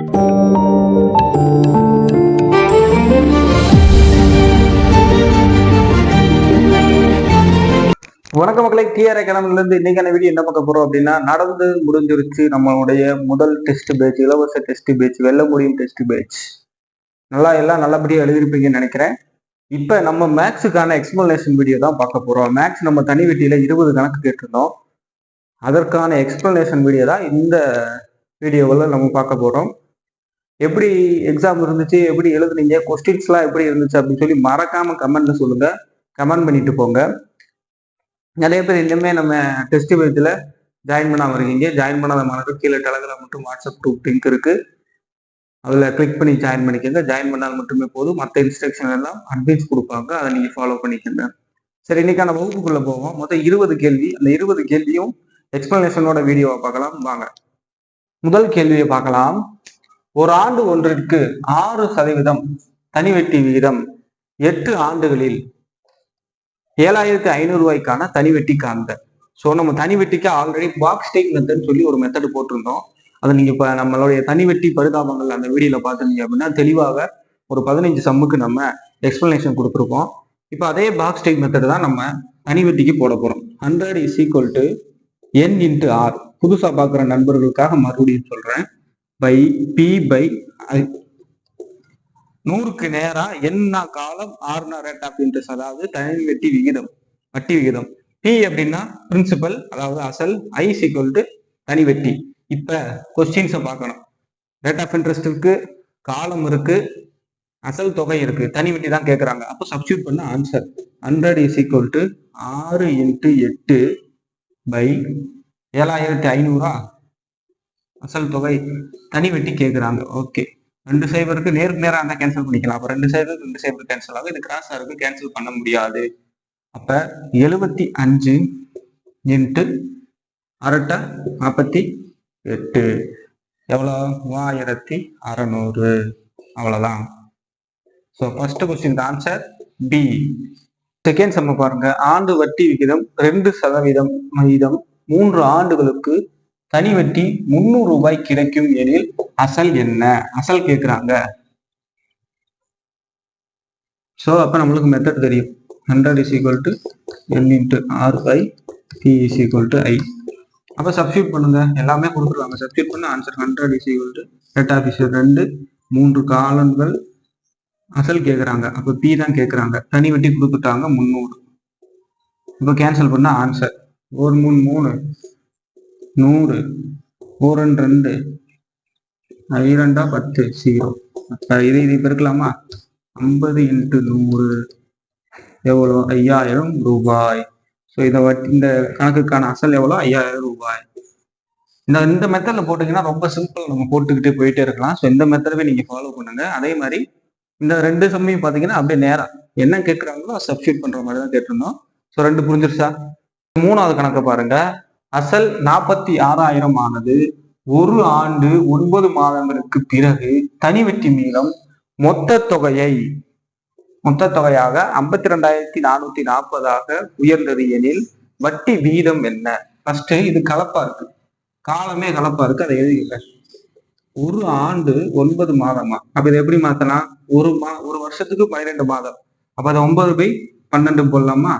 வணக்க மக்களை, டிஆர் அகாடமில இருந்து இன்னைக்கான வீடியோ என்ன பார்க்க போறோம் அப்படின்னா, நடந்து முடிஞ்சிருச்சு நம்மளுடைய முதல் டெஸ்ட் பேட்ச், இலவச டெஸ்ட் பேட்ச், வெல்ல முடியும் டெஸ்ட் பேட்ச். எல்லாம் நல்லபடியா எழுதிருப்பீங்கன்னு நினைக்கிறேன். இப்ப நம்ம மேக்ஸுக்கான எக்ஸ்பிளனேஷன் வீடியோ தான் பார்க்க போறோம். மேக்ஸ் நம்ம தனி வெட்டியில 20 கணக்கு கேட்டிருந்தோம். அதற்கான எக்ஸ்பிளனேஷன் வீடியோ தான் இந்த வீடியோவில் நம்ம பார்க்க போறோம். எப்படி எக்ஸாம் இருந்துச்சு, எப்படி எழுதுனீங்க, கொஸ்டின்ஸ்லாம் எப்படி இருந்துச்சு அப்படின்னு சொல்லி மறக்காம கமெண்ட்ல சொல்லுங்க. கமெண்ட் பண்ணிட்டு போங்க. நிறைய பேர் இன்னுமே நம்ம டெஸ்ட் பேஜ்ல ஜாயின் பண்ணாம இருக்கீங்க. ஜாயின் பண்ணாத மாணவர்கள் கீழே டெலகிராம் மற்றும் வாட்ஸ்அப் குரூப் லிங்க் இருக்கு, அதுல கிளிக் பண்ணி ஜாயின் பண்ணிக்கோங்க. ஜாயின் பண்ணால் மட்டுமே போதும். மற்ற இன்ஸ்ட்ரக்ஷன் எல்லாம் அட்வைஸ் கொடுப்பாங்க, அதை நீங்க ஃபாலோ பண்ணிக்கோங்க. சரி, இன்னைக்கான வகுப்புக்குள்ள போவோம். மொத்தம் 20 கேள்வி. அந்த 20 கேள்வியும் எக்ஸ்பிளனேஷனோட வீடியோவை பார்க்கலாம் வாங்க. முதல் கேள்வியை பார்க்கலாம். ஒரு ஆண்டு ஒன்றிற்கு 6% தனி வெட்டி விகிதம் 8 ஆண்டுகளில் 7500 ரூபாய்க்கான தனி வெட்டி காண்க. ஸோ நம்ம தனி வெட்டிக்கு ஆல்ரெடி பாக்ஸ் டைப் மெத்தட் சொல்லி ஒரு மெத்தட் போட்டிருந்தோம். அதை நீங்க இப்ப நம்மளுடைய தனி வெட்டி பரிதாபங்கள் அந்த வீடியோல பார்த்துருந்தீங்க அப்படின்னா தெளிவாக ஒரு 15 சம்முக்கு நம்ம எக்ஸ்பிளனேஷன் கொடுத்துருக்கோம். இப்போ அதே பாக்ஸ் டைப் மெத்தட் தான் நம்ம தனி வெட்டிக்கு போட போறோம். 100 = n × r. புதுசா பார்க்குற நண்பர்களுக்காக மறுபடியும் சொல்றேன். பை பி பை 100க்கு நேரா என்ன காலம், ஆர்னா ரேட் ஆஃப் இன்ட்ரெஸ்ட், அதாவது தனி வெட்டி விகிதம், வட்டி விகிதம். பி அப்படின்னா பிரின்சிபல், அதாவது அசல். ஐ = தனி வெட்டி. இப்ப கொஸ்டின்ஸை பார்க்கணும். ரேட் ஆஃப் இன்ட்ரெஸ்ட் இருக்கு, காலம் இருக்கு, அசல் தொகை இருக்கு, தனி வெட்டி தான் கேட்கறாங்க. அப்போ சப்ஸ்டியூட் பண்ண ஆன்சர் 100 = 6 × 8 பை 7500. அசல் தொகை, தனி வெட்டி கேட்கறாங்க. ஓகே, 2 சைபருக்கு நேருக்கு நேரம் இருந்தா கேன்சல் பண்ணிக்கலாம். அப்ப 2 சைபர் கேன்சல் ஆகும். இது கிராஸா இருக்கு, கேன்சல் பண்ண முடியாது. அப்ப 75 × 48 எவ்வளோ? 3600. அவ்வளவுதான். So first question answer B. Second சம்ம பாருங்க. ஆண்டு வட்டி விகிதம் 2% வீதம் 3 ஆண்டுகளுக்கு தனி வட்டி 300 ரூபாய் கிடைக்கும் எனில் அசல் என்ன? அசல் கேட்கிறாங்க. ஸோ அப்ப நம்மளுக்கு மெத்தட் தெரியும். 100 = n × r by p = i. அப்ப சப்ஸ்டியூட் பண்ணுங்க. எல்லாமே கொடுத்துருவாங்க. சப்ஸ்டியூட் பண்ண ஆன்சர் 100 = ரேட் ஆஃப் இன்ட்ரெஸ்ட் 2, 3 காலங்கள், அசல் கேட்கறாங்க. அப்ப பி தான் கேட்கறாங்க. தனி வட்டி கொடுத்துட்டாங்க 300. இப்ப கேன்சல் பண்ண ஆன்சர் 1 3 3 100, 4 2 2 10 0. அப்ப இது பெருக்கலாமா? 50 × 100 எவ்வளோ? 5000 ரூபாய். ஸோ இந்த கணக்குக்கான அசல் எவ்வளோ? 5000 ரூபாய். இந்த மெத்தட்ல போட்டீங்கன்னா ரொம்ப சிம்பிள், நம்ம போட்டுக்கிட்டே போயிட்டே இருக்கலாம். ஸோ இந்த மெத்தடவே நீங்க ஃபாலோ பண்ணுங்க. அதே மாதிரி இந்த 2 சம்மையும் பாத்தீங்கன்னா அப்படியே நேரா என்ன கேட்கறாங்களோ சப்ஸ்டியூட் பண்ற மாதிரி தான் கேட்டிருந்தோம். ஸோ 2 புரிஞ்சிருச்சா? 3வது கணக்கு பாருங்க. அசல் 46000 ஆனது 1 ஆண்டு 9 மாதங்களுக்கு பிறகு தனி வெட்டி மீதம் மொத்த தொகையாக 52440 உயர்ந்தது எனில் வட்டி வீதம் என்ன? ஃபர்ஸ்ட் இது கலப்பா இருக்கு, காலமே கலப்பா இருக்கு, அதை எழுதிக்க. 1 ஆண்டு 9 மாதமா? அப்ப இதை எப்படி மாத்தலாம்? ஒரு வருஷத்துக்கு 12 மாதம். அப்ப அதை 9/12 போடலாமா?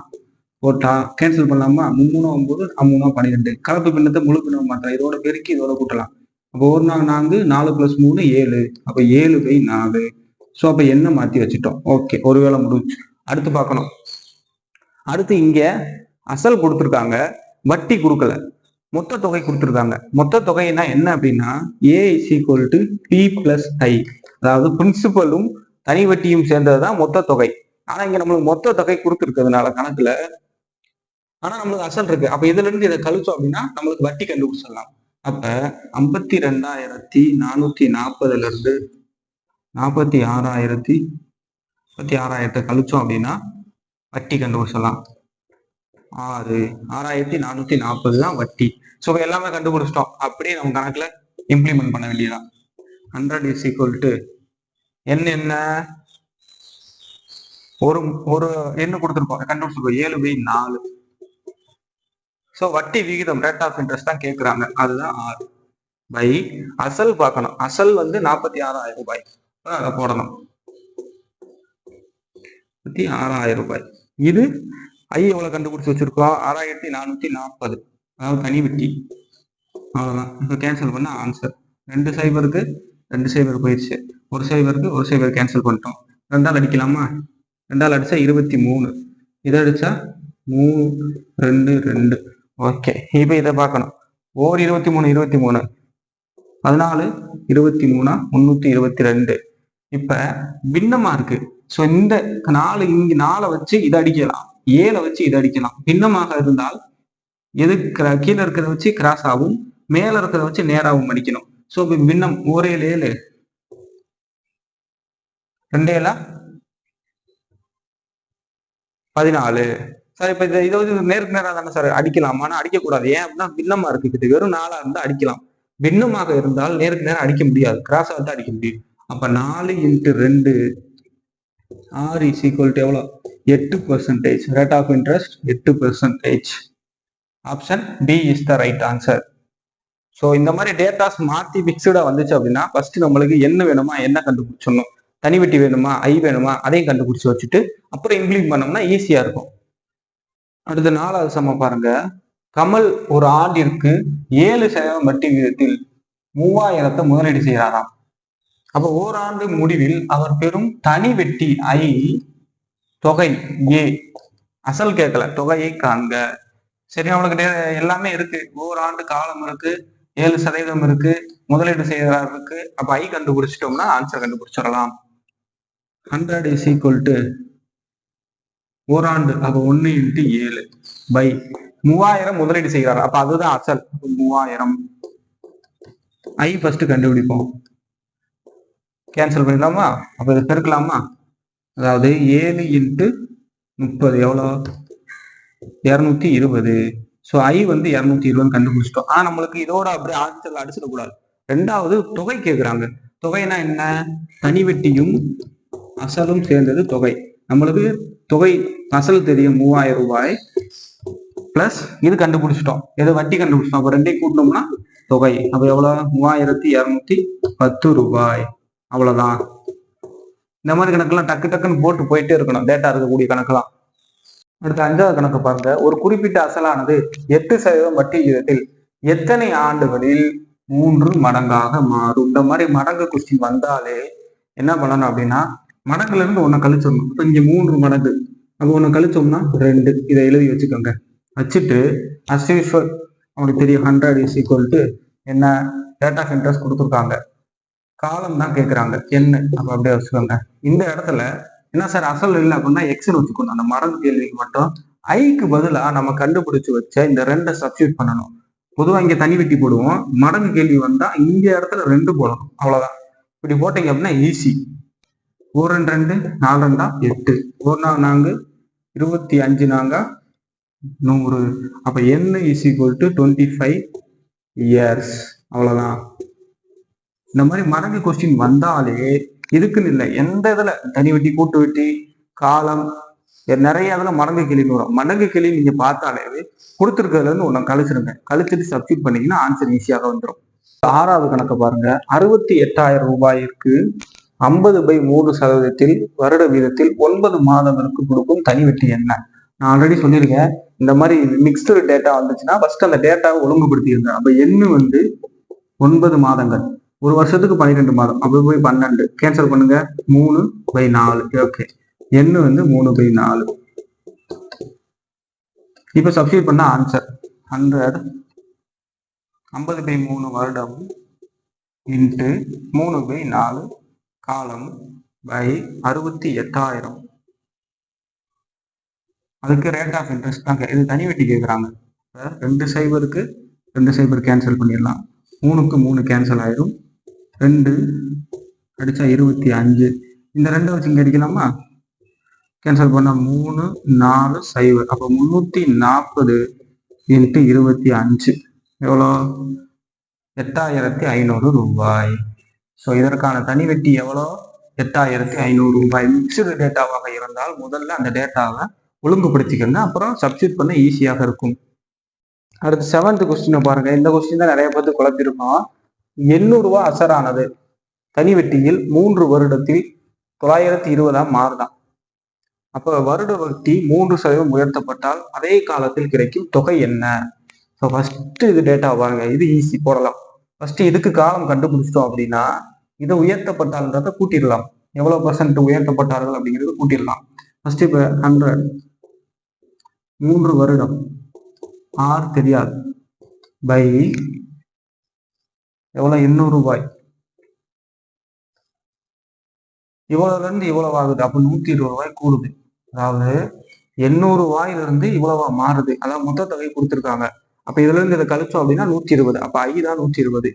போட்டா கேன்சல் பண்ணலாமா? 3 9 3 12. கலப்பு பின்னத்தை முழு பின்னம் மாற்றலாம். இதோட பெருக்கி இதோட கூட்டலாம். அப்போ 1 4 4 + 3 7. அப்ப 7/4. ஸோ அப்ப என்ன மாத்தி வச்சுட்டோம். ஓகே, ஒருவேளை முடிஞ்சு. அடுத்து பார்க்கணும். அடுத்து இங்க அசல் கொடுத்துருக்காங்க, வட்டி கொடுக்கல, மொத்த தொகை கொடுத்துருக்காங்க. மொத்த தொகைனா என்ன அப்படின்னா A = P + I. அதாவது பிரின்சிபலும் தனி வட்டியும் சேர்ந்ததுதான் மொத்த தொகை. ஆனா இங்க நம்மளுக்கு மொத்த தொகை கொடுத்துருக்கிறதுனால கணக்குல, ஆனா நம்மளுக்கு அசல் இருக்கு. அப்ப இதுல இருந்து இதை கழிச்சோம் அப்படின்னா நம்மளுக்கு வட்டி கண்டுபிடிச்சிடலாம். அப்ப 52440 இருந்து 46,000 கழிச்சோம் அப்படின்னா வட்டி கண்டுபிடிச்சிடலாம். 6440 தான் வட்டி. ஸோ எல்லாமே கண்டுபிடிச்சிட்டோம். அப்படியே நம்ம கணக்குல இம்ப்ளிமெண்ட் பண்ண வேண்டியதான். 100 = என்ன? ஒரு எண்ணு கொடுத்துருப்போம், கண்டுபிடிச்சிருப்போம், 7/4. ஸோ வட்டி விகிதம் ரேட் ஆஃப் இன்ட்ரெஸ்ட் தான் கேட்கறாங்க, அதுதான் 6. பை அசல் பார்க்கணும். அசல் வந்து 46,000 ரூபாய். அதை போடணும் 46,000 ரூபாய். இது ஐ எவ்வளவு கண்டுபிடிச்சு வச்சிருக்கோம்? 6,440. அதாவது தனி வட்டி. அவ்வளவுதான். இப்போ கேன்சல் பண்ண ஆன்சர் 2 சைபருக்கு 2 சைபர் போயிடுச்சு. ஒரு சைபருக்கு ஒரு சைபர் கேன்சல் பண்ணிட்டோம். 2ஆல் அடிக்கலாமா? 2ஆல் அடிச்சா 23. இதை அடிச்சா 3 2 2. ஓகே, இப்போ இதை பார்க்கணும். ஓர் 23 23 14 23 322. இப்ப பின்னமா இருக்கு. ஸோ இந்த 4 இங்க 4 வச்சு இதை அடிக்கலாம், 7 வச்சு இதை அடிக்கலாம். பின்னமாக இருந்தால் எது கீழே இருக்கிறத வச்சு கிராஸ் ஆகும், மேல இருக்கிறத வச்சு நேராகவும் அடிக்கணும். ஸோ இப்போ பின்னம் 1 7 7 2 7 14. சார் இப்ப இதை வந்து நேருக்கு நேராக தானே சார் அடிக்கலாமான்னு அடிக்கக்கூடாது. ஏன் அப்படின்னா பின்னமா இருக்கு. இது வெறும் 4ஆ இருந்தா அடிக்கலாம். பின்னமாக இருந்தால் நேருக்கு நேரம் அடிக்க முடியாது, கிராஸா தான் அடிக்க முடியும். அப்ப 4 × 2 R is equal to எவ்வளோ? 8%. Rate of interest 8%. Option B is the right answer. So இந்த மாதிரி டேட்டாஸ் மாற்றி மிக்சடா வந்துச்சு அப்படின்னா ஃபர்ஸ்ட் நம்மளுக்கு என்ன வேணுமா என்ன கண்டுபிடிச்சிடணும். தனி வட்டி வேணுமா ஐ வேணுமா அதையும் கண்டுபிடிச்சி வச்சுட்டு அப்புறம் இம்ப்ளிமெண்ட் பண்ணோம்னா ஈஸியா இருக்கும். அடுத்த 4வது சம பாருங்க. கமல் ஒரு ஆண்டிற்கு 7% வட்டி விகிதத்தில் 3000 முதலீடு செய்கிறாராம். அப்ப ஓராண்டு முடிவில் அவர் பெறும் தனி வெட்டி ஐ தொகை ஏ. அசல் கேட்கல, தொகையை காண்க. சரி, அவங்களுக்கு எல்லாமே இருக்கு. ஓராண்டு காலம் இருக்கு, 7% இருக்கு, முதலீடு செய்கிறார் இருக்கு. அப்ப ஐ கண்டுபிடிச்சிட்டோம்னா ஆன்சர் கண்டுபிடிச்சிடலாம். 100 is equal to ஓராண்டு. அப்ப 1 × 7 பை 3000 முதலீடு செய்கிறார். அப்ப அதுதான் அசல். 3000 ஐ ஃபர்ஸ்ட் கண்டுபிடிப்போம். கேன்சல் பண்ணிடலாமா? அப்ப இதை பெருக்கலாமா? அதாவது 7 × 30 எவ்வளோ? 220. ஸோ ஐ வந்து 220 கண்டுபிடிச்சிட்டோம். ஆனா நம்மளுக்கு இதோட அப்படியே ஆன்சர்ல அடிச்சிடக்கூடாது. 2வது தொகை கேட்குறாங்க. தொகைனா என்ன? தனி வெட்டியும் அசலும் சேர்ந்தது தொகை. நம்மளுக்கு தொகை அசல் தெரியும் 3000 ரூபாய் பிளஸ் இது கண்டுபிடிச்சிட்டோம், எது வட்டி கண்டுபிடிச்சிட்டோம். அப்ப ரெண்டையும் கூட்டணும்னா தொகை. அப்ப எவ்வளவு? 3210 ரூபாய். அவ்வளவுதான். இந்த மாதிரி கணக்கெல்லாம் டக்கு டக்குன்னு போட்டு போயிட்டே இருக்கணும், டேட்டா இருக்கக்கூடிய கணக்கெல்லாம். அடுத்த 5வது கணக்கு பாருங்க. ஒரு குறிப்பிட்ட அசலானது 8% வட்டி விகிதத்தில் எத்தனை ஆண்டுகளில் 3 மடங்காக மாறும்? இந்த மாதிரி மடங்கு கொஸ்டின் வந்தாலே என்ன பண்ணணும் அப்படின்னா மடங்குல இருந்து ஒன்ன கழிச்சிடணும். இப்ப இங்க 3 மடங்கு, அப்ப ஒண்ணு கழிச்சோம்னா 2. இதை எழுதி வச்சுக்கோங்க. வச்சுட்டு as usual அவங்களுக்கு தெரியும் 100 is equal to என்ன? ரேட் ஆஃப் இன்ட்ரெஸ்ட் கொடுத்துருக்காங்க, காலம் தான் கேட்குறாங்க என்ன. அப்ப அப்படியே வச்சுக்கோங்க. இந்த இடத்துல என்ன சார் அசல் இல்லை அப்படின்னா எக்ஸ்னு வச்சுக்கணும். அந்த மடங்கு கேள்விக்கு மட்டும் ஐக்கு பதிலா நம்ம கண்டுபிடிச்சு வச்ச இந்த 2 சப்ஸ்டியூட் பண்ணணும். பொதுவாக இங்க தனி வெட்டி போடுவோம், மடங்கு கேள்வி வந்தா இந்த இடத்துல 2 போடணும். அவ்வளவுதான். இப்படி போட்டீங்க அப்படின்னா ஈஸி. 4 2 4 2 8, 1 4 25 4 100. அப்ப n is equal to 25 years. அவ்வளவுதான். இந்த மாதிரி மடங்கு கொஸ்டின் வந்தாலே இதுக்குன்னு இல்லை, எந்த இதுல தனி வெட்டி கூட்டு வெட்டி காலம் நிறைய இதுல மடங்கு கேள்வி வரும். மடங்கு கேள்வி நீங்க பார்த்தாலே கொடுத்துருக்கிறதுல இருந்து ஒண்ணு கழிச்சிருங்க. கழிச்சிட்டு சப்ஸ்டியூட் பண்ணீங்கன்னா ஆன்சர் ஈஸியாக வந்துடும். 6வது கணக்கு பாருங்க. 68,000 ரூபாய்க்கு 50/3% வருட வீதத்தில் 9 மாதங்களுக்கு கொடுக்கும் தனி வெட்டி என்ன? நான் ஆல்ரெடி சொல்லியிருக்கேன், இந்த மாதிரி மிக்ஸ்டு டேட்டா வந்துச்சுன்னா ஃபர்ஸ்ட் அந்த டேட்டாவை ஒழுங்குபடுத்தியிருந்தேன். அப்ப என்ன வந்து 9 மாதங்கள், ஒரு வருஷத்துக்கு 12 மாதம், அப்படி போய் 12 கேன்சல் பண்ணுங்க. 3/4. ஓகே, என்ன வந்து 3/4. இப்ப சப்ஸ்டியூட் பண்ண ஆன்சர் 100 50/3 வருடம் இன்ட்டு 3/4 காலம் பை 68,000. அதுக்கு ரேட் ஆஃப் இன்ட்ரெஸ்ட் தான். இது தனி வெட்டி கேட்குறாங்க. 2 சைபருக்கு 2 சைபர் கேன்சல் பண்ணிடலாம். 3க்கு 3 கேன்சல் ஆயிரும். 2 அடிச்சா 25. இந்த 2 வச்சு இங்க அடிக்கலாமா? கேன்சல் பண்ணா 3 4 0. அப்ப 340 × 25 எவ்வளோ? 8,500 ரூபாய். ஸோ இதற்கான தனி வெட்டி எவ்வளோ? 8,500 ரூபாய். மிக்சடு டேட்டாவாக இருந்தால் முதல்ல அந்த டேட்டாவை ஒழுங்குபடுத்திக்கங்க, அப்புறம் சப்ஸ்டியூட் பண்ண ஈஸியாக இருக்கும். அடுத்து 7th கொஸ்டினை பாருங்க. இந்த கொஸ்டின் தான் நிறைய பேருக்கு குழப்பிருக்கோம். 800 ரூபாய் அசரானது தனி வட்டியில் 3 வருடத்தில் 920 மாறுதான். அப்ப வருட வட்டி 3% உயர்த்தப்பட்டால் அதே காலத்தில் கிடைக்கும் தொகை என்ன? ஸோ ஃபர்ஸ்ட் இது டேட்டா பாருங்க, இது ஈஸி போடலாம். ஃபர்ஸ்ட் இதுக்கு காலம் கண்டுபிடிச்சிட்டோம் அப்படின்னா இதை உயர்த்தப்பட்டால்ன்றதை கூட்டிடலாம். எவ்வளவு % உயர்த்தப்பட்டார்கள் அப்படிங்கிறது கூட்டிடலாம். ஃபர்ஸ்ட் இப்ப 100 3 வருடம் ஆர் தெரியாது பை எவ்வளவு 800 ரூபாய், இவ்வளவுல இருந்து இவ்வளவு ஆகுது, அப்ப 120 ரூபாய் கூடுது. அதாவது 800 ரூபாயிலிருந்து இவ்வளவா மாறுது, அதாவது மொத்த தொகை கொடுத்துருக்காங்க. அப்ப இதுல இருந்து இதை கழிச்சோம் அப்படின்னா 120. அப்ப ஐ தான் 120.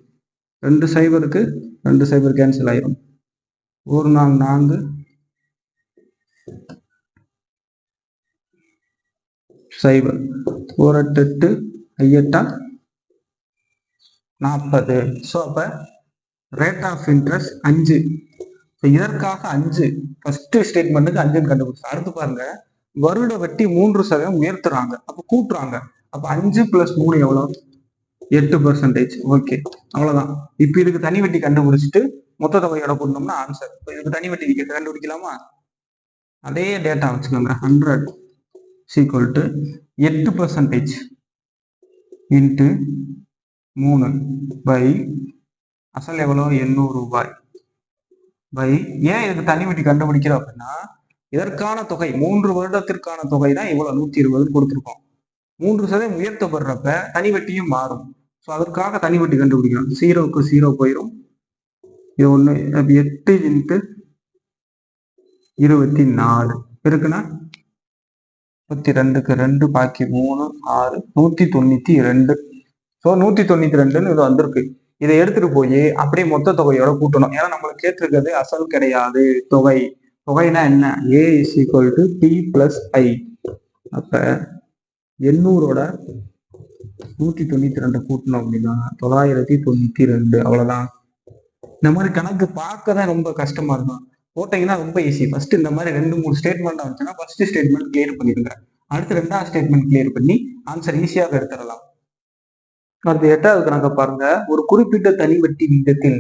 2 சைபருக்கு 2 சைபர் கேன்சல் ஆயிரும். 1 4 4 சைபர் 1 8 8 40. ஸோ அப்ப ரேட் ஆஃப் இன்ட்ரெஸ்ட் 5. இதற்காக 5 ஃபர்ஸ்ட் ஸ்டேட்மெண்ட்டுக்கு 5 கண்டுபிடிச்சு. அடுத்து பாருங்க, வருட வட்டி 3% உயர்த்துறாங்க, அப்ப கூட்டுறாங்க. அப்ப 5 + 3 எவ்வளவு? 8%. ஓகே, அவ்வளவுதான். இப்ப இதுக்கு தனி வட்டி கண்டுபிடிச்சிட்டு மொத்த தொகையோட கூட்டணும்னா ஆன்சர். இப்போ இதுக்கு தனி வட்டி கண்டுபிடிக்கலாமா? அதே டேட்டா வச்சுக்கோங்க. 100 = 8% இன்ட்டு 3 பை அசல் எவ்வளவு? 800 ரூபாய் பை. ஏன் இதுக்கு தனி வட்டி கண்டுபிடிக்கிறோம் அப்படின்னா இதற்கான தொகை 3 வருடத்திற்கான தொகை தான் இவ்வளவு 120 கொடுத்துருக்கோம். 3% உயர்த்தப்படுறப்ப தனி வட்டியும் மாறும். ஸோ அதற்காக தனி வட்டி கண்டுபிடிக்கணும். 0க்கு 0 போயிடும். இது 1 8 × 24 இருக்குன்னா 32க்கு 2 பாக்கி 3 6 192. ஸோ 192ன்னு இது வந்திருக்கு. இதை எடுத்துட்டு போய் அப்படியே மொத்த தொகையோட கூட்டணும். ஏன்னா நம்மளுக்கு கேட்டிருக்கிறது அசல் கிடையாது, தொகை. தொகைனா என்ன? A = P + I. அப்ப 800ஓட 192 கூட்டணும் அப்படின்னா 992. அவ்வளவுதான். இந்த மாதிரி கணக்கு பார்க்க தான் ரொம்ப கஷ்டமா இருக்கும். போட்டீங்கன்னா ரொம்ப ஈஸி. ஃபர்ஸ்ட் இந்த மாதிரி 2 3 ஸ்டேட்மெண்ட் வந்துச்சுன்னா ஃபர்ஸ்ட் ஸ்டேட்மெண்ட் கிளியர் பண்ணிடுங்க. அடுத்து 2வது ஸ்டேட்மெண்ட் கிளியர் பண்ணி ஆன்சர் ஈஸியாக எடுத்துடலாம். அடுத்து 8வது கணக்கு பாருங்க. ஒரு குறிப்பிட்ட தனி வட்டி விகிதத்தில்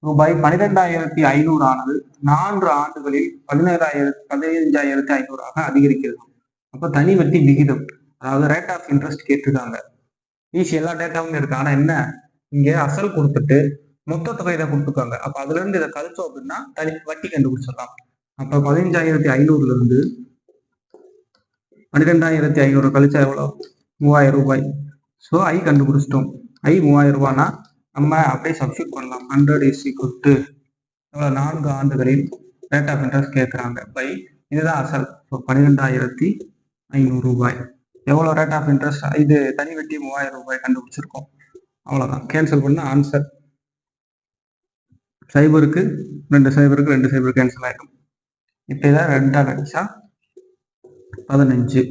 ரூபாய் 12,500 ஆனது 4 ஆண்டுகளில் 15,500 அதிகரிக்கிறது. அப்ப தனி வட்டி விகிதம், அதாவது ரேட் ஆஃப் இன்ட்ரெஸ்ட் கேட்டிருக்காங்க. ஈஸி, எல்லா டேட்டாவும் இருக்கு. ஆனா என்ன, இங்க அசல் கொடுத்துட்டு மொத்த தொகை தான் கொடுத்துருக்காங்க. அப்ப அதுல இருந்து இதை கழிச்சோம் அப்படின்னா தனி வட்டி கண்டுபிடிச்சிடலாம். அப்ப 15,500ல இருந்து 12,500 கழிச்சா எவ்வளவு? 3000 ரூபாய். ஸோ ஐ கண்டுபிடிச்சிட்டோம். ஐ 3000 ரூபாய்னா நம்ம அப்படியே சப்ஸ்டியூட் பண்ணலாம். 100 = 4 ஆண்டுகளில் ரேட் ஆஃப் இன்ட்ரெஸ்ட் கேட்குறாங்க பை இதுதான் அசல். ஸோ 12,500 ரூபாய். எவ்வளோ ரேட் ஆஃப் இன்ட்ரெஸ்ட்? இது தனி வட்டி 3000 ரூபாய் கண்டுபிடிச்சிருக்கோம். அவ்வளோதான். கேன்சல் பண்ண ஆன்சர். சைபருக்கு 2 சைபருக்கு 2 சைபர் கேன்சல் ஆகிடும். இப்போ இதை 2ஆல் அடிச்சா 15.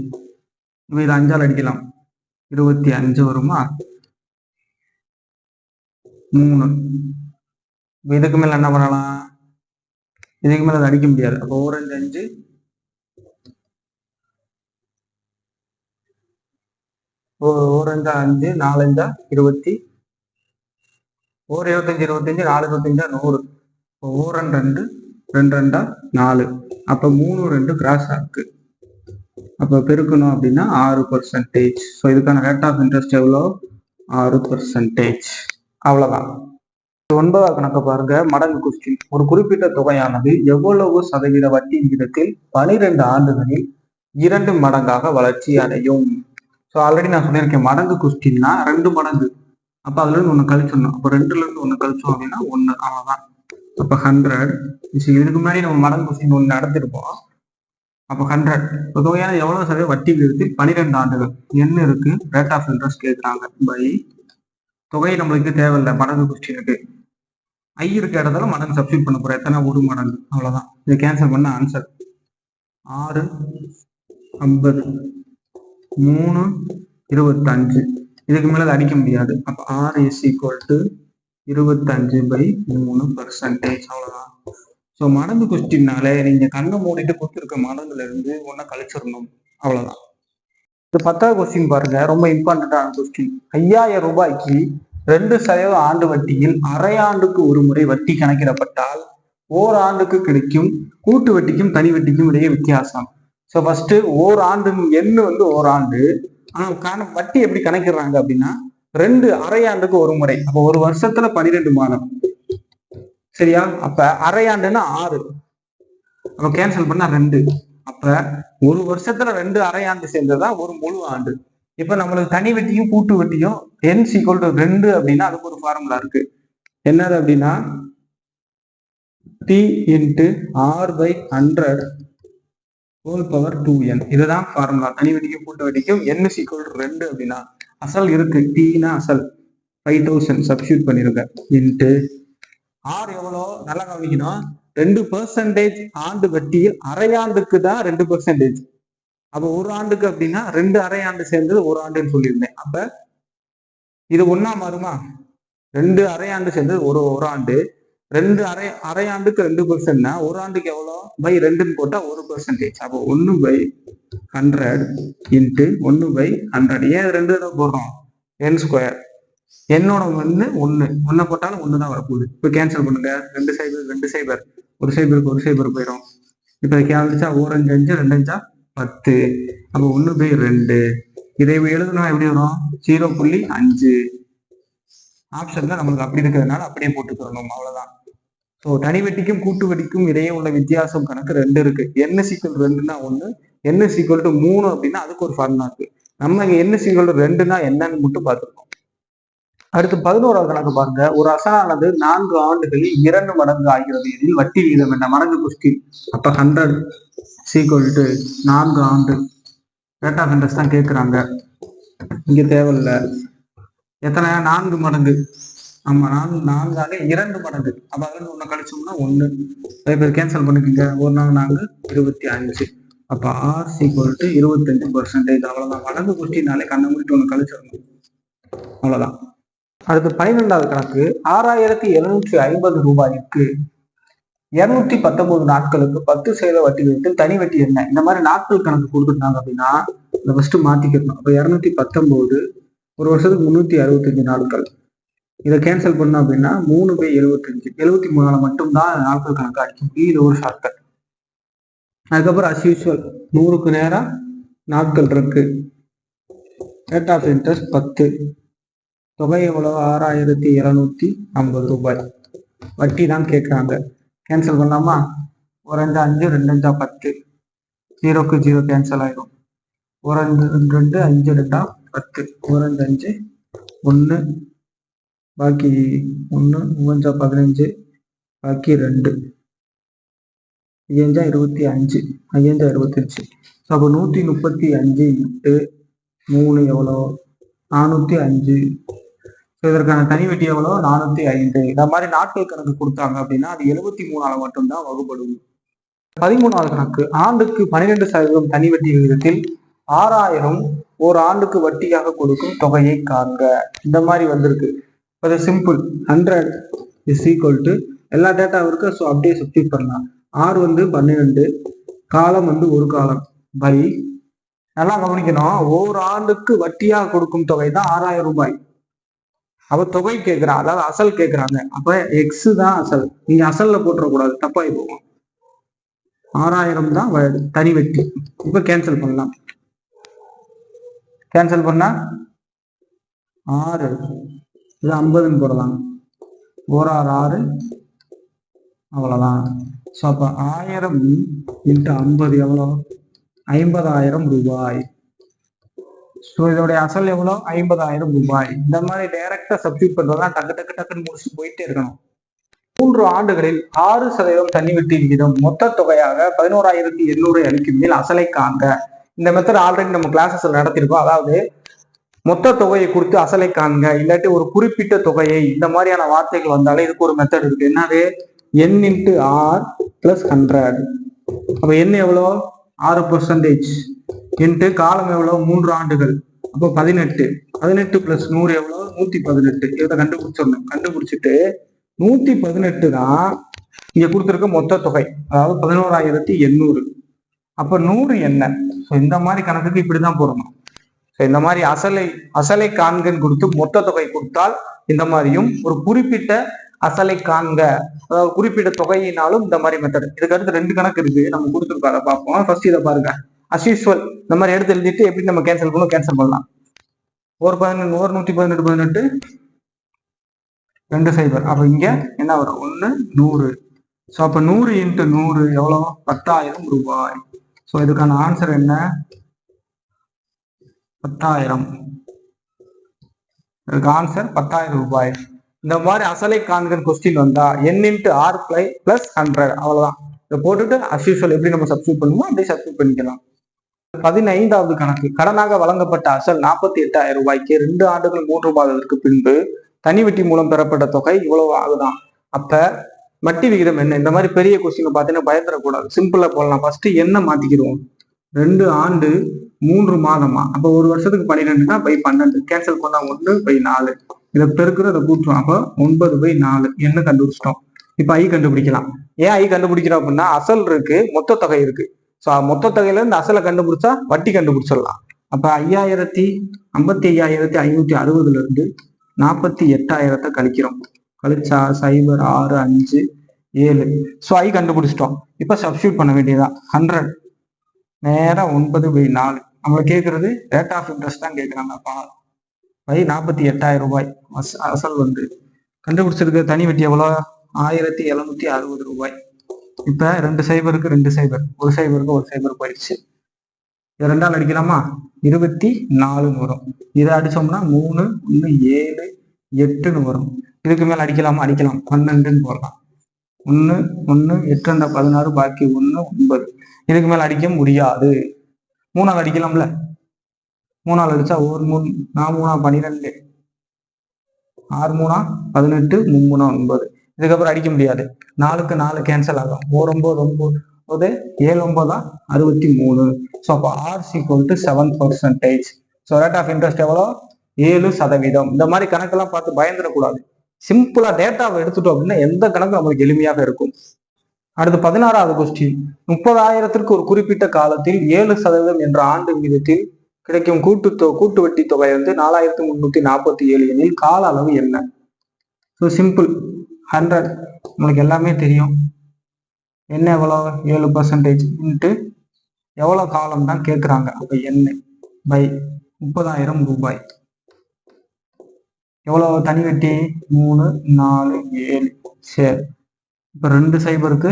இப்போ இதை 5ஆல் அடிக்கலாம். 25 வருமா? 3. இதுக்கு மேல என்ன பண்ணலாம்? இதுக்கு மேல அதை அடிக்க முடியாது. அப்போ 1 5 5 1 5 5 4 5 20 1 25 25 4 25 100. 1 2 2 2 4. அப்ப 3 2 கிராஸ் ஆகுது. அப்ப பெருக்கணும் அப்படின்னா 6%. ஸோ இதுக்கான ரேட் ஆஃப் இன்ட்ரெஸ்ட் எவ்வளோ? 6%. அவ்வளவுதான். 9வது கணக்கு பாருங்க. மடங்கு கொஸ்டின். ஒரு குறிப்பிட்ட தொகையானது எவ்வளவு சதவீத வட்டி விகிதத்தில் 12 ஆண்டுகளில் 2 மடங்காக வளர்ச்சி அடையும். ஸோ ஆல்ரெடி நான் சொல்லியிருக்கேன், மடங்கு கொஸ்டின்னா 2 மடங்கு. அப்ப அதுல இருந்து 1 கழிச்சிடணும். அப்போ 2ல இருந்து 1 கழிச்சோம் அப்படின்னா 1. அவ்வளவுதான். அப்ப 100. இதுக்கு முன்னாடி நம்ம மடங்கு கொஸ்டின் 1 நடத்திருப்போம். அப்போ 100 தொகையான எவ்வளவு சதவீத வட்டி விகிதத்தில் 12 ஆண்டுகள் என்ன இருக்கு? ரேட் ஆஃப் இன்ட்ரெஸ்ட் கேட்குறாங்க பை தொகை நம்மளுக்கு தேவையில்லை மடங்கு கொஸ்டினுக்கு. ஐ இருக்க இடத்துல மடங்கு சப்ஸ்டியூட் பண்ண போறோம். எத்தனை? 1 மடங்கு. அவ்வளவுதான். இதை கேன்சல் பண்ண ஆன்சர் 6 50 3 25. இதுக்கு மேல அடிக்க முடியாது. அப்ப R = 25/3%. அவ்வளவுதான். ஸோ மடங்கு கொஸ்டின்னாலே நீங்க கண்ணை மூடிட்டு கொடுத்துருக்க மடங்குல இருந்து 1 கழிச்சிடணும். அவ்வளவுதான். இது 10வது கொஸ்டின் பாருங்க. ரொம்ப இம்பார்ட்டன்டான கொஸ்டின். 5000 ரூபாய்க்கு 2% ஆண்டு வட்டியில் அரை ஆண்டுக்கு ஒரு முறை வட்டி கணக்கிடப்பட்டால் ஓராண்டுக்கு கிடைக்கும் கூட்டு வட்டிக்கும் தனி வட்டிக்கும் இடையே வித்தியாசம். ஸோ ஃபர்ஸ்ட் ஓராண்டு எண்ணு வந்து ஓராண்டு, ஆனா வட்டி எப்படி கணக்கிடுறாங்க அப்படின்னா 2 அரை ஆண்டுக்கு ஒரு முறை. அப்போ ஒரு வருஷத்துல 12 மாதம், சரியா? அப்ப அரை ஆண்டுன்னா 6, அப்ப கேன்சல் பண்ணா 2. அப்ப ஒரு வருஷத்துல 2 அரை ஆண்டு சேர்ந்ததுதான் ஒரு முழு ஆண்டு. இப்ப நம்மளுக்கு தனி வட்டியும் கூட்டு வட்டியும் n = 2 அப்படின்னா அதுக்கு ஒரு ஃபார்முலா இருக்கு. என்னது அப்படின்னா T × R/100 whole power 2n. இதுதான் ஃபார்முலா. தனி வட்டிக்கும் கூட்டு வட்டிக்கும் n = 2 அப்படின்னா அசல் இருக்கு, Tனா அசல் 5000 சப்ஸ்டியூட் பண்ணிருங்க இன்ட்டு R எவ்வளோ நல்லா கவனிக்கணும். 2% ஆண்டு வட்டியில் அரை ஆண்டுக்கு தான் 2%. அப்ப ஒரு ஆண்டுக்கு அப்படின்னா 2 அரை ஆண்டு சேர்ந்தது ஒரு ஆண்டுன்னு சொல்லியிருந்தேன். அப்ப இது ஒன்னா மாறுமா? 2 அரை ஆண்டு சேர்ந்தது ஒரு ஆண்டு. 2 அரை ஆண்டுக்கு 2%னா ஒரு ஆண்டுக்கு எவ்வளோ பை 2ன்னு போட்டா 1%. அப்போ 1/100 இன்ட்டு 1/100. ஏன் 2 தடவை போடுறோம்? n². என்னோட ஒன்னு போட்டாலும் 1 தான் வரப்போகுது. இப்போ கேன்சல் பண்ணுங்க. 2 0 2 0 ஒரு 0 போயிடும். இப்போ கேன்சல் 1 5 5 2 5 10. அப்போ 1/2. இதை எழுதுனா எப்படி வரும்? 0.5. ஆப்ஷன்ல நம்மளுக்கு அப்படி இருக்கிறதுனால அப்படியே போட்டுக்கிறணும், அவ்வளவுதான். ஸோ தனி வட்டிக்கும் கூட்டு வட்டிக்கும் இடையே உள்ள வித்தியாசம் கணக்கு 2 இருக்கு. n = 2னா 1, n = 3 அப்படின்னா அதுக்கு ஒரு ஃபார்முலா இருக்கு. நம்ம இங்க n = 2னா என்னன்னு மட்டும் பார்த்துருக்கோம். அடுத்து 11வது கணக்கு பாருங்க. ஒரு அசலானது 4 ஆண்டுகளில் 2 மடங்கு ஆகிறது எனில் வட்டி விகிதம் என்ன? மடங்கு கொஸ்டின். அப்ப 100 = 4 ஆண்டு. ரேட் ஆஃப் இன்ட்ரெஸ்ட் தான் கேட்குறாங்க, இங்க தேவையில்லை. எத்தனை? 4 மடங்கு. ஆமா, 4 ஆக 2 மடங்கு. அப்ப அதுல ஒண்ணு கழிச்சோம்னா 1. நிறைய பேர் கேன்சல் பண்ணிக்கோங்க. 1 4 25. அப்ப R = 25%. அவ்வளவுதான். மடங்கு கொஸ்டின்னாலே கண்ணை மூடிட்டு ஒண்ணு கழிச்சிடணும், அவ்வளவுதான். அடுத்து 12வது கணக்கு. 6750 ரூபாய்க்கு 219 நாட்களுக்கு 10% வட்டி விகிதத்தில் தனி வட்டி என்ன? இந்த மாதிரி நாட்கள் கணக்கு கொடுத்துட்டாங்க அப்படின்னா இதை ஃபர்ஸ்ட் மாத்திக்கணும். அப்ப 219 ஒரு வருஷத்துக்கு 365 நாட்கள். இதை கேன்சல் பண்ணோம் அப்படின்னா 3/75. 73 மட்டும்தான் நாட்கள் கணக்கு அடிக்க முடியும். இது ஒரு ஷார்ட்கட். அதுக்கப்புறம் அஸ் யூஸ்வல் 100க்கு நேரம் நாட்கள் இருக்கு. Rate of interest 10. தொகை எவ்வளவு? 6750 ரூபாய். வட்டி தான் கேட்குறாங்க. கேன்சல் பண்ணலாமா? 1 5 5 2 5 10. 0க்கு 0 கேன்சல் ஆயிடும். 1 2 2 5 2 10. 1 5 1, பாக்கி 1 5 15, பாக்கி 2. 5 25, 5 25. அப்போ 135 இன்ட்டு 3 எவ்வளோ? 405. இதற்கான தனி வட்டி எவ்வளோ? 405. இந்த மாதிரி நாட்கள் கணக்கு கொடுத்தாங்க அப்படின்னா அது 73 மட்டும்தான் வகுப்படும். 13வது கணக்கு. ஆண்டுக்கு 12% தனி வட்டி விகிதத்தில் 6000 ஒரு ஆண்டுக்கு வட்டியாக கொடுக்கும் தொகையை காண்க. இந்த மாதிரி வந்திருக்கு. அது சிம்பிள். 100 = எல்லா டேட்டாவும் இருக்கு. ஸோ அப்படியே சப்ஸ்டிட் பண்ணலாம். R வந்து 12, காலம் வந்து ஒரு காலம் பை, நல்லா கவனிக்கணும், ஒரு ஆண்டுக்கு வட்டியாக கொடுக்கும் தொகை தான் 6000 ரூபாய். அப்ப தொகை கேட்கிறான், அதாவது அசல் கேட்கிறாங்க. அப்ப எக்ஸ் தான் அசல். நீங்க அசல்ல போட்டுறக்கூடாது, தப்பாகி போகும். 6000 தான் தனி வட்டி. இப்ப கேன்சல் பண்ணலாம். கேன்சல் பண்ணா 6 இது 50ன்னு போடலாம். 1 6 6, அவ்வளவுதான். ஸோ அப்ப 1000 × 50 எவ்வளோ? 50000 ரூபாய். ஸோ இதோடைய அசல் எவ்வளோ? 50000 ரூபாய். இந்த மாதிரி டைரக்டா சப்ஸ்டிட் பண்றதா டக்குன்னு முடிச்சுட்டு போயிட்டே இருக்கணும். 3 ஆண்டுகளில் 6% தனி வட்டி விகிதம் மொத்த தொகையாக 11800 அளிக்கும் மேல் அசலை காண்க. இந்த மெத்தட் ஆல்ரெடி நம்ம கிளாஸஸ் நடத்திருக்கோம். அதாவது மொத்த தொகையை கொடுத்து அசலை காண்க, இல்லாட்டி ஒரு குறிப்பிட்ட தொகையை, இந்த மாதிரியான வார்த்தைகள் வந்தாலே இதுக்கு ஒரு மெத்தட் இருக்கு. என்னது? n × R + 100. அப்ப n எவ்வளோ? 6% இன்ட்டு காலம் எவ்வளோ? 3 ஆண்டுகள். அப்போ 18. 18 + 100 எவ்வளோ? 118. இதை கண்டுபிடிச்சிடணும். கண்டுபிடிச்சிட்டு 118 தான் இங்க கொடுத்துருக்க மொத்த தொகை, அதாவது 11800. அப்ப 100 என்ன? ஸோ இந்த மாதிரி கணக்குக்கு இப்படிதான் போடணும். இந்த மாதிரி அசலை காண்கன்னு கொடுத்து மொத்த தொகை கொடுத்தால் இந்த மாதிரியும் ஒரு குறிப்பிட்ட அசலை காண்க, அதாவது குறிப்பிட்ட தொகையினாலும் இந்த மாதிரி மெத்தட். இதுக்கு அடுத்து 2 கணக்கு இருக்கு, நம்ம கொடுத்துருக்கோம், அதை பார்ப்போம். ஃபர்ஸ்ட் இதை பாருங்க. அஸ் யூஸ்வல் இந்த மாதிரி எடுத்து எழுதிட்டு எப்படி நம்ம கேன்சல் பண்ணலாம். ஒரு 118 18 2 0. அப்ப இங்க என்ன வரும்? 1 100. ஸோ அப்ப 100 × 100 எவ்வளோ? 10,000 ரூபாய். ஸோ இதுக்கான ஆன்சர் என்ன? 10,000. இதுக்கு ஆன்சர் 10,000 ரூபாய். இந்த மாதிரி அசலை காண்கிற கொஸ்டின் வந்தா n × r + 100 அவ்வளவுதான். இதை போட்டுட்டு அஸ் யூஸ்வல் எப்படி நம்ம சப்ஸ்டியூட் பண்ணுவோம் அப்படியே சப்ஸ்டியூட் பண்ணிக்கலாம். 15வது கணக்கு. கடனாக வழங்கப்பட்ட அசல் 48,000 ரூபாய்க்கு 2 ஆண்டுகள் 3 மாதத்திற்கு பின்பு தனி வட்டி மூலம் பெறப்பட்ட தொகை இவ்வளவு ஆகுதான். அப்ப வட்டி விகிதம் என்ன? இந்த மாதிரி பெரிய கொஸ்டின் பார்த்தீங்கன்னா பயப்படக்கூடாது, சிம்பிளா போடலாம். ஃபர்ஸ்ட் என்ன மாத்திக்கிடுவோம்? 2 ஆண்டு 3 மாதமா, அப்ப ஒரு வருஷத்துக்கு 12னா பை 12 கேன்சல் பண்ணா 1/4. இதை பெருக்குறோம், இதை கூட்டுறோம், அப்போ 9/4 என்ன கண்டுபிடிச்சிட்டோம். இப்ப ஐ கண்டுபிடிக்கலாம். ஏன் ஐ கண்டுபிடிக்கிறோம் அப்படின்னா அசல் இருக்கு, மொத்த தொகை இருக்கு. ஸோ மொத்த தொகையில இருந்து அசலை கண்டுபிடிச்சா வட்டி கண்டுபிடிச்சிடலாம். அப்ப 55,560 இருந்து 48,000 கழிக்கிறோம். கழிச்சா 0 6 5 7. ஸோ ஐ கண்டுபிடிச்சிட்டோம். இப்ப சப்ஸ்டியூட் பண்ண வேண்டியதான். 100 நேரா 9/4. நம்மளை கேட்கறது ரேட் ஆஃப் இன்ட்ரெஸ்ட் தான் கேட்கறாங்க. அப்ப 48,000 ரூபாய் அசல் வந்து கண்டுபிடிச்சிருக்க தனி வட்டி எவ்வளோ? 1,760 ரூபாய். இப்ப 2 0க்கு 2 0, 1 0க்கு 1 0 போயிடுச்சு. இதை 2ஆல் அடிக்கலாமா? 24 வரும். இதை அடிச்சோம்னா 3 1 7 8 வரும். இதுக்கு மேல அடிக்கலாமா? அடிக்கலாம். 12 போடலாம். 1 1 8 16, பாக்கி 1 9. இதுக்கு மேல அடிக்க முடியாது. 3ஆல் அடிக்கலாம்ல. 3ஆல் அடிச்சா 1 3 4 3 12, 6 3 18, 3 3 9. இதுக்கப்புறம் அடிக்க முடியாது. 4க்கு 4 கேன்சல் ஆகும். 4 9 9, 7 9 63. ஸோ அப்போ R = 7%. So rate of interest எவ்வளோ? 7%. இந்த மாதிரி கணக்கெல்லாம் பார்த்து பயந்துடக்கூடாது. சிம்பிளா டேட்டாவை எடுத்துட்டோம் அப்படின்னா எந்த கணக்கு நம்மளுக்கு எளிமையாக இருக்கும். அடுத்து 16வது கொஸ்டின். 30,000த்திற்கு ஒரு குறிப்பிட்ட காலத்தில் 7% என்ற ஆண்டு விகிதத்தில் கிடைக்கும் கூட்டு வட்டி தொகை வந்து 4,347 எனில் கால அளவு என்ன? So simple. 100 உங்களுக்கு எல்லாமே தெரியும். என்ன எவ்வளோ? 7% இன்ட்டு எவ்வளோ காலம் தான் கேட்குறாங்க. அப்போ என்ன பை 30,000 ரூபாய். எவ்வளோ தனி வட்டி? 3 4 7. சரி, இப்போ 2 0க்கு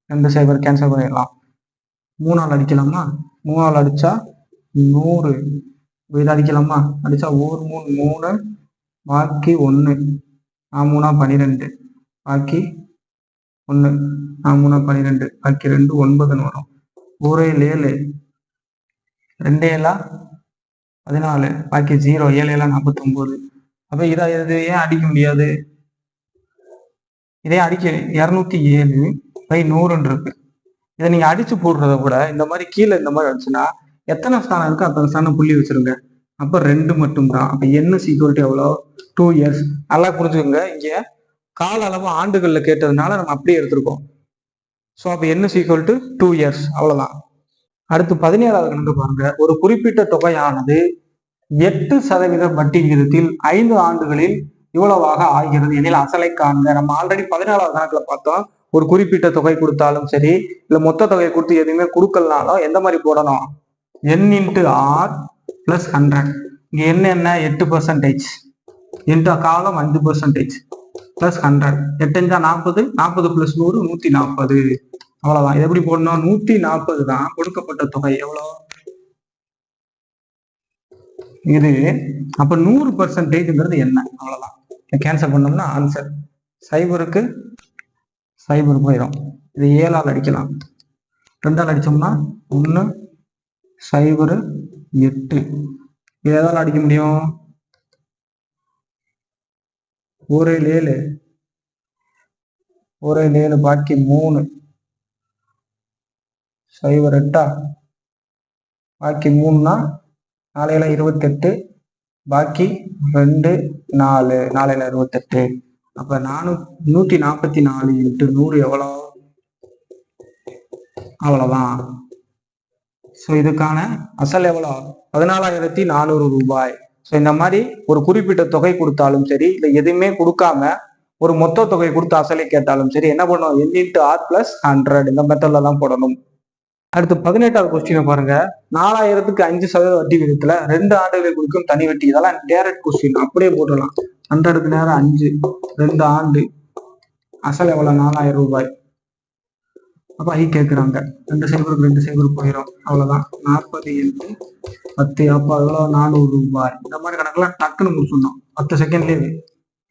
2 0 கேன்சல் பண்ணிடலாம். 3ஆல் அடிக்கலாமா? 3ஆல் அடிச்சா 100. இதை அடிக்கலாமா? அடிச்சா 1 3 3, பாக்கி 1 3 12, பாக்கி 1 3 12, பாக்கி 2 9 வரும். 1 7 2 7 14, பாக்கி 0 7 49. அப்ப இதை இது ஏன் அடிக்க முடியாது? இதே அடிக்க 207/100 இருக்கு. இதை நீங்க அடிச்சு போடுறத விட இந்த மாதிரி கீழே இந்த மாதிரி அடிச்சுன்னா எத்தனை ஸ்தானம் இருக்கு அத்தனை ஸ்தானம் புள்ளி வச்சிருங்க. அப்ப 2 மட்டும்தான். அப்ப n = எவ்வளோ? 2 years. நல்லா புரிஞ்சுக்கோங்க. இங்க கால அளவு ஆண்டுகள்ல கேட்டதுனால நம்ம அப்படியே எடுத்திருக்கோம். ஸோ அப்ப n = 2 years. அவ்வளவுதான். அடுத்து 17வது கணக்கு பாருங்க. ஒரு குறிப்பிட்ட தொகையானது 8% வட்டி விகிதத்தில் 5 ஆண்டுகளில் இவ்வளவாக ஆகிறது எனில் அசலை காண்க. நம்ம ஆல்ரெடி 14வது கணக்குல பார்த்தோம். ஒரு குறிப்பிட்ட தொகை கொடுத்தாலும் சரி, இல்ல மொத்த தொகை கொடுத்து எதுவுமே கொடுக்கலனாலும் எந்த மாதிரி போடணும்? n × r + 100. இங்க என்ன 8% இன்ட்டு காலம் 5% + 100. 8 40, 40 + 100 140. அவ்வளவுதான். இது எப்படி போடணும்? 140 தான் கொடுக்கப்பட்ட தொகை. எவ்வளோ இது? அப்ப 100%ங்கிறது என்ன? அவ்வளவுதான். கேன்சல் பண்ணோம்னா ஆன்சர் 0க்கு 0 போயிடும். இது 7ஆல் அடிக்கலாம். 2ஆல் அடிச்சோம்னா 1 0 8. இது எதால அடிக்க முடியும்? 1 7 1 7, பாக்கி 3 0 8, பாக்கி 3னா 4 7 28, பாக்கி 2 4 4 7 28. அப்ப 144 × 100 எவ்வளோ? அவ்வளவுதான். ஸோ இதுக்கான அசல் எவ்வளோ? 14,400 ரூபாய். ஸோ இந்த மாதிரி ஒரு குறிப்பிட்ட தொகை கொடுத்தாலும் சரி, இல்லை எதுவுமே கொடுக்காம ஒரு மொத்த தொகை கொடுத்து அசலை கேட்டாலும் சரி என்ன பண்ணணும், n × r + 100 இந்த மெத்தட்ல தான் போடணும். அடுத்து 18வது கொஸ்டினை பாருங்க. 4000க்கு 5% வட்டி விகிதத்துல 2 ஆண்டுகளை குறிக்கும் தனி வட்டி. இதெல்லாம் டைரக்ட் கொஸ்டின், அப்படியே போட்டுடலாம். 100க்கு நேரம் 5, 2 ஆண்டு, அசல் எவ்வளவு, 4000 ரூபாய். அப்ப ஐ கேட்குறாங்க, 2 சைபருக்கு 2 சைபர் போயிடும், அவ்வளவுதான். 40 × 10, அப்போ எவ்வளவு, 400 ரூபாய். இந்த மாதிரி கணக்கெல்லாம் டக்குன்னு முடிச்சிடணும் 10 செகண்ட்லேயே.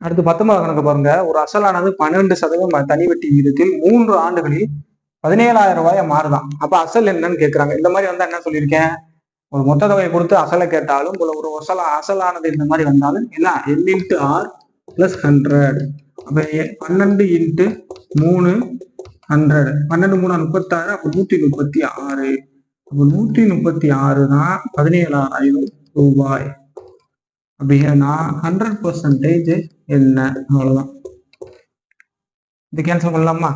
அடுத்து 19வது கணக்கு பாருங்க. ஒரு அசலானது 12% தனி வட்டி விகிதத்தில் 3 ஆண்டுகளில் 17,000 ரூபாயை மாறுதான். அப்ப அசல் என்னன்னு கேட்கறாங்க. இந்த மாதிரி வந்தா என்ன சொல்லியிருக்கேன், ஒரு மொத்த தொகையை கொடுத்து அசலை கேட்டாலும் ஒரு அசலானது இந்த மாதிரி வந்தாலும் என்ன, n × r + 100. அப்ப 12 × 3 100, 12 3 36, அப்ப 136. அப்ப 136 தான் 17,000 ரூபாய். அப்படின்னா 100% என்ன, அவ்வளவுதான். இது கேன்சல் பண்ணலாமா?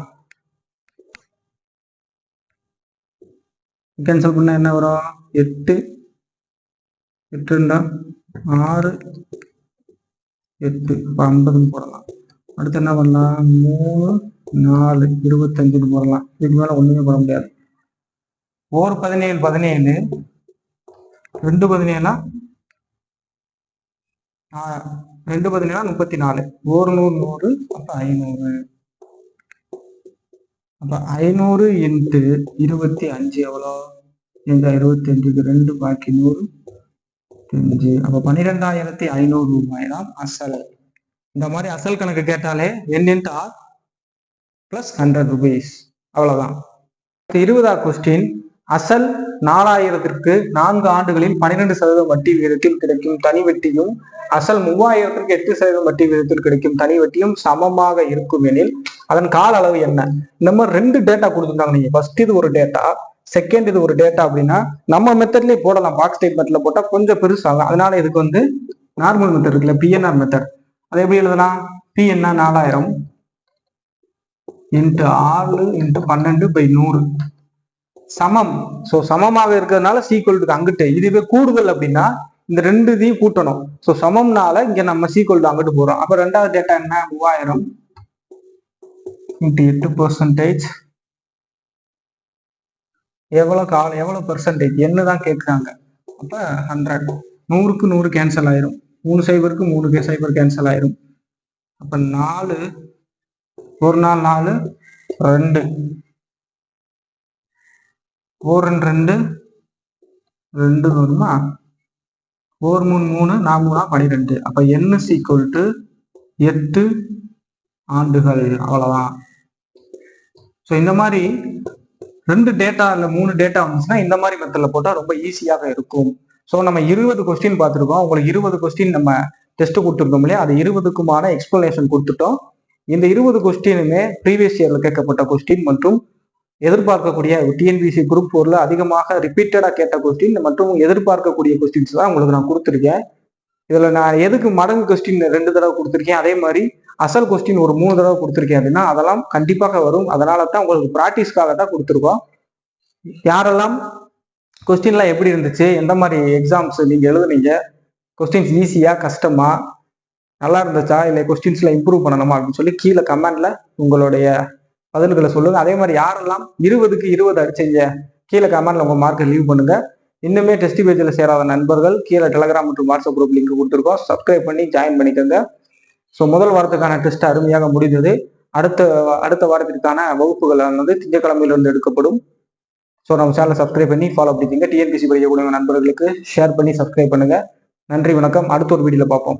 கேன்சல் பண்ண என்ன வரும், 8 8 6 8, 50 போடலாம். அடுத்து என்ன பண்ணலாம், 3 4 25 போடலாம். இதுக்கு மேல ஒண்ணுமே போட முடியாது. 1 17 17, 2 17 2 17 34, 1 100 100, அப்ப 500. அப்ப 500 × 25 எவ்வளோ, 25க்கு 2 பாக்கி 100 5. அப்ப 12,500 ரூபாய் தான் அசல். இந்த மாதிரி அசல் கணக்கு கேட்டாலே n × r + 100 rupees, அவ்வளவுதான். 20வது கொஸ்டின். அசல் 4000க்கு 4 ஆண்டுகளில் 12% வட்டி விகிதத்தில் கிடைக்கும் தனி வட்டியும் அசல் 3000க்கு 8% வட்டி விகிதத்தில் கிடைக்கும் தனி வட்டியும் சமமாக இருக்கும் எனில் அதன் கால அளவு என்ன? இந்த மாதிரி 2 டேட்டா கொடுத்துருக்காங்க. நீங்க ஃபர்ஸ்ட் இது ஒரு டேட்டா, செகண்ட் இது ஒரு டேட்டா. அப்படின்னா நம்ம மெத்தட்லயே போடலாம், பாக்ஸ் ஸ்டேட்மெண்ட்ல போட்டா கொஞ்சம் பெருசாகும். அதனால இதுக்கு வந்து நார்மல் மெத்தட் இருக்குல்ல, PNR மெத்தட். அதை எப்படி எழுதலாம், PNR 4000 × 6 × 12/100 சமம். ஸோ சமமாக இருக்கிறதுனால சீக்வல் அங்கிட்டு. இதுவே கூடுதல் அப்படின்னா இந்த 2 இதையும் கூட்டணும். ஸோ சமம்னால இங்க நம்ம சீக்வல் அங்கிட்டு போறோம். அப்ப 2வது டேட்டா என்ன, 3000 × 8%, எவ்வளவு பெர்சன்டேஜ் என்னதான் கேட்குறாங்க. அப்ப 100. 100க்கு 100 கேன்சல் ஆயிரும், 3 சைபருக்கு 3 சைபர் கேன்சல் ஆயிரும். அப்ப 4 1 4 2, 4 2 2 வருமா, 4 3 3 4 12. அப்ப n = 8 ஆண்டுகள், அவ்வளவுதான். ஸோ இந்த மாதிரி 2 டேட்டா இல்ல 3 டேட்டா வந்துச்சுன்னா இந்த மாதிரி மெத்தட்ல போட்டா ரொம்ப ஈஸியாக இருக்கும். ஸோ நம்ம 20 கொஸ்டின் பார்த்துருக்கோம். உங்களுக்கு 20 கொஸ்டின் நம்ம டெஸ்ட் கொடுத்துருக்கோம் இல்லையா, அது 20க்குமான எக்ஸ்பிளனேஷன் கொடுத்துட்டோம். இந்த 20 கொஸ்டினுமே ப்ரீவியஸ் இயர்ல கேட்கப்பட்ட கொஸ்டின் மற்றும் எதிர்பார்க்கக்கூடிய டிஎன்பிஎஸ்சி குரூப் 4ல அதிகமாக ரிப்பீட்டடா கேட்ட கொஸ்டின் மற்றும் எதிர்பார்க்கக்கூடிய கொஸ்டின்ஸ் தான் உங்களுக்கு நான் கொடுத்துருக்கேன். இதுல நான் எதுக்கு மடங்கு கொஸ்டின் 2 தடவை கொடுத்துருக்கேன், அதே மாதிரி அசல் கொஸ்டின் ஒரு 3 தடவை கொடுத்துருக்கேன் அப்படின்னா அதெல்லாம் கண்டிப்பாக வரும். அதனால தான் உங்களுக்கு ப்ராக்டிஸ்க்காக தான் கொடுத்துருக்கோம். யாரெல்லாம் கொஸ்டின்லாம் எப்படி இருந்துச்சு, எந்த மாதிரி எக்ஸாம்ஸ் நீங்க எழுதுனீங்க, கொஸ்டின்ஸ் ஈஸியா கஷ்டமா, நல்லா இருந்துச்சா, இல்லை கொஸ்டின்ஸ்ல இம்ப்ரூவ் பண்ணணுமா அப்படின்னு சொல்லி கீழே கமெண்ட்ல உங்களுடைய பதில்களை சொல்லுங்க. அதே மாதிரி யாரெல்லாம் 20க்கு 20 அடிச்சீங்க கீழே கமெண்ட்ல உங்க மார்க்கை லீவ் பண்ணுங்க. இன்னுமே டெஸ்ட் பேஜில் சேராத நண்பர்கள் கீழே டெலகிராம் மற்றும் வாட்ஸ்அப் குரூப் லிங்க் கொடுத்துருக்கோம், சப்ஸ்கிரைப் பண்ணி ஜாயின் பண்ணிக்கோங்க. ஸோ முதல் வாரத்துக்கான டெஸ்ட் அருமையாக முடிந்தது. அடுத்த வாரத்திற்கான வகுப்புகள் வந்து திங்கட்கிழமையிலிருந்து எடுக்கப்படும். ஸோ நம்ம சேனலை சப்ஸ்கிரைப் பண்ணி ஃபாலோ பண்ணிக்கோங்க. டிஎன்பிஎஸ்சி படிக்கக்கூடிய நண்பர்களுக்கு ஷேர் பண்ணி சப்ஸ்கிரைப் பண்ணுங்க. நன்றி, வணக்கம். அடுத்த ஒரு வீடியோல பார்ப்போம்.